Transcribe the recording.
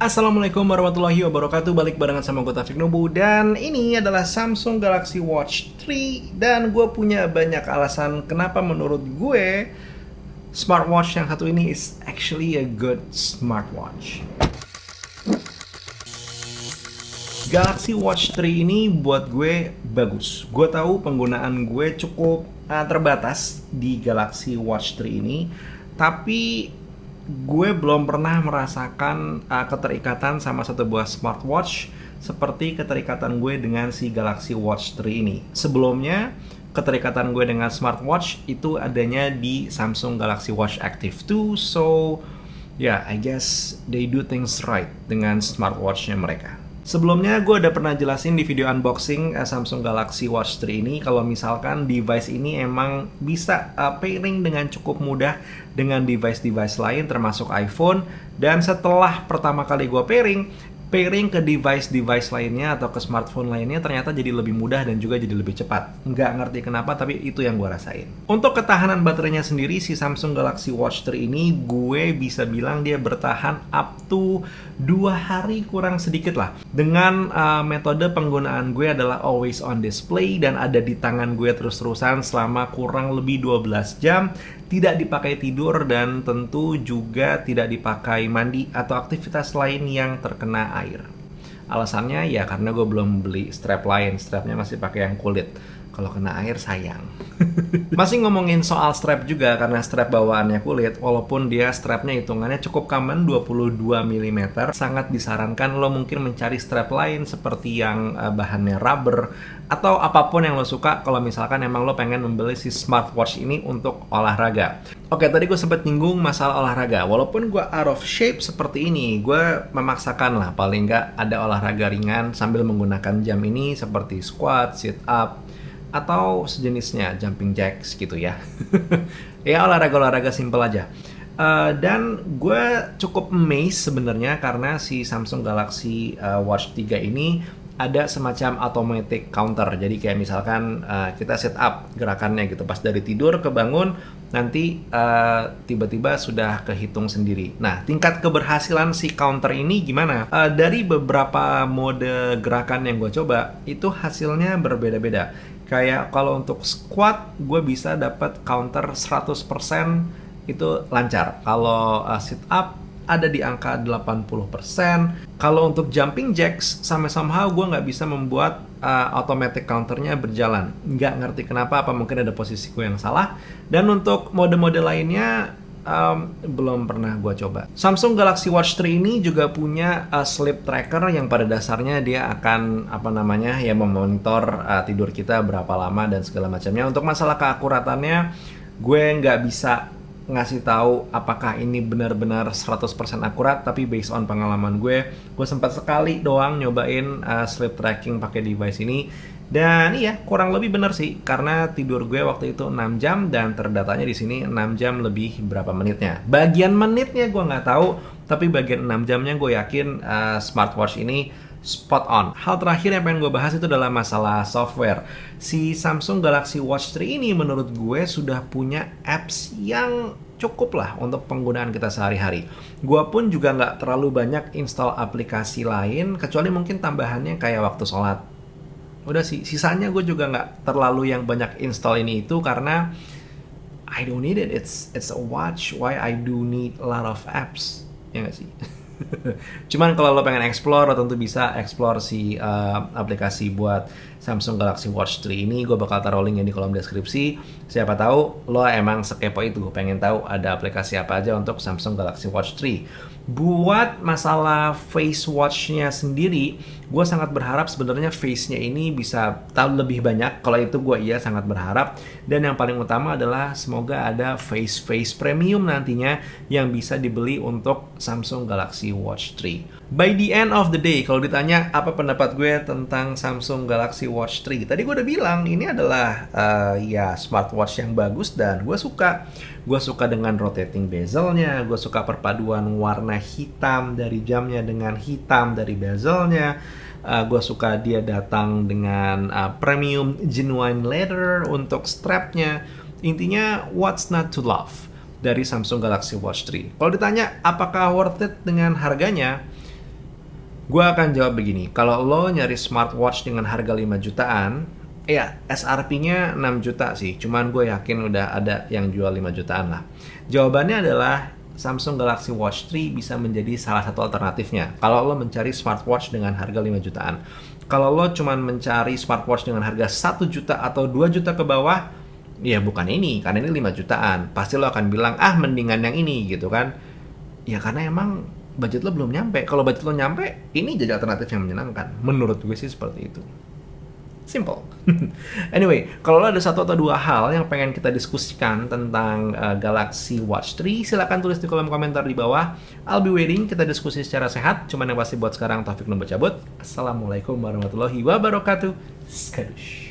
Assalamualaikum warahmatullahi wabarakatuh. Balik barengan sama gue Taufik Nubu. Dan ini adalah Samsung Galaxy Watch 3. Dan gue punya banyak alasan kenapa menurut gue smartwatch yang satu ini is actually a good smartwatch. Galaxy Watch 3 ini buat gue bagus. Gue tahu penggunaan gue cukup terbatas di Galaxy Watch 3 ini, tapi gue belum pernah merasakan keterikatan sama satu buah smartwatch seperti keterikatan gue dengan si Galaxy Watch 3 ini. Sebelumnya, keterikatan gue dengan smartwatch itu adanya di Samsung Galaxy Watch Active 2. So, yeah, I guess they do things right dengan smartwatchnya mereka. Sebelumnya gue udah pernah jelasin di video unboxing Samsung Galaxy Watch 3 ini kalau misalkan device ini emang bisa pairing dengan cukup mudah dengan device-device lain termasuk iPhone. Dan setelah pertama kali gue pairing ke device-device lainnya atau ke smartphone lainnya ternyata jadi lebih mudah dan juga jadi lebih cepat. Nggak ngerti kenapa, tapi itu yang gue rasain. Untuk ketahanan baterainya sendiri, si Samsung Galaxy Watch 3 ini gue bisa bilang dia bertahan up to 2 hari kurang sedikit lah. Dengan metode penggunaan gue adalah always on display dan ada di tangan gue terus-terusan selama kurang lebih 12 jam. Tidak dipakai tidur dan tentu juga tidak dipakai mandi atau aktivitas lain yang terkena air. Alasannya ya karena gue belum beli strap lain, strapnya masih pakai yang kulit. Kalau kena air sayang. Masih ngomongin soal strap juga karena strap bawaannya kulit, walaupun dia strapnya hitungannya cukup common 22 mm, sangat disarankan lo mungkin mencari strap lain seperti yang bahannya rubber atau apapun yang lo suka kalau misalkan emang lo pengen membeli si smartwatch ini untuk olahraga. Oke, tadi gue sempat nyinggung masalah olahraga. Walaupun gue out of shape seperti ini, gue memaksakan lah paling nggak ada olahraga ringan sambil menggunakan jam ini seperti squat, sit up, atau sejenisnya, jumping jacks gitu ya. Ya olahraga-olahraga simple aja. Dan gue cukup amazed sebenarnya karena si Samsung Galaxy Watch 3 ini ada semacam automatic counter. Jadi kayak misalkan kita set up gerakannya gitu, pas dari tidur kebangun nanti tiba-tiba sudah kehitung sendiri. Nah, tingkat keberhasilan si counter ini gimana? Dari beberapa mode gerakan yang gue coba, itu hasilnya berbeda-beda. Kayak kalau untuk squat, gue bisa dapat counter 100% itu lancar. Kalau sit up, ada di angka 80%. Kalau untuk jumping jacks, somehow gue nggak bisa membuat automatic counternya berjalan. Nggak ngerti kenapa, apa mungkin ada posisiku yang salah. Dan untuk mode-mode lainnya, belum pernah gue coba. Samsung Galaxy Watch 3 ini juga punya sleep tracker yang pada dasarnya dia akan memonitor tidur kita berapa lama dan segala macamnya. Untuk masalah keakuratannya, gue nggak bisa ngasih tahu apakah ini benar-benar 100% akurat, tapi based on pengalaman gue sempat sekali doang nyobain sleep tracking pakai device ini. Dan iya, kurang lebih benar sih, karena tidur gue waktu itu 6 jam dan terdatanya di sini 6 jam lebih berapa menitnya. Bagian menitnya gue nggak tahu, tapi bagian 6 jamnya gue yakin smartwatch ini spot on. Hal terakhir yang pengen gue bahas itu adalah masalah software. Si Samsung Galaxy Watch 3 ini menurut gue sudah punya apps yang cukup lah untuk penggunaan kita sehari-hari. Gue pun juga nggak terlalu banyak install aplikasi lain, kecuali mungkin tambahannya kayak waktu sholat. Udah sih, sisanya gue juga nggak terlalu yang banyak install ini itu karena I don't need it. It's a watch. Why I do need a lot of apps? Ya nggak sih? Cuman kalau lo pengen explore, lo tentu bisa explore si aplikasi buat Samsung Galaxy Watch 3 ini. Gue bakal taruh linknya di kolom deskripsi. Siapa tahu lo emang sekepo itu, pengen tahu ada aplikasi apa aja untuk Samsung Galaxy Watch 3. Buat masalah face watch-nya sendiri, gue sangat berharap sebenarnya face-nya ini bisa tahu lebih banyak. Kalau itu gue sangat berharap. Dan yang paling utama adalah semoga ada face premium nantinya yang bisa dibeli untuk Samsung Galaxy Watch 3. By the end of the day, kalau ditanya apa pendapat gue tentang Samsung Galaxy Watch 3, tadi gue udah bilang ini adalah smartwatch yang bagus dan gue suka. Gue suka dengan rotating bezelnya, gue suka perpaduan warna hitam dari jamnya dengan hitam dari bezelnya. Gue suka dia datang dengan premium genuine leather untuk strapnya. Intinya, what's not to love dari Samsung Galaxy Watch 3? Kalau ditanya apakah worth it dengan harganya, Gue akan jawab begini, kalau lo nyari smartwatch dengan harga 5 jutaan, ya SRP-nya 6 juta sih, cuman gue yakin udah ada yang jual 5 jutaan lah. Jawabannya adalah Samsung Galaxy Watch 3 bisa menjadi salah satu alternatifnya kalau lo mencari smartwatch dengan harga 5 jutaan. Kalau lo cuman mencari smartwatch dengan harga 1 juta atau 2 juta ke bawah, ya bukan ini, karena ini 5 jutaan. Pasti lo akan bilang, ah mendingan yang ini gitu kan. Ya karena emang budget lo belum nyampe. Kalau budget lo nyampe, ini jadi alternatif yang menyenangkan. Menurut gue sih seperti itu. Simple. Anyway, kalau lo ada satu atau dua hal yang pengen kita diskusikan tentang Galaxy Watch 3, silakan tulis di kolom komentar di bawah. I'll be waiting, kita diskusi secara sehat. Cuman yang pasti buat sekarang, Taufik Nurul cabut. Assalamualaikum warahmatullahi wabarakatuh. Skadush.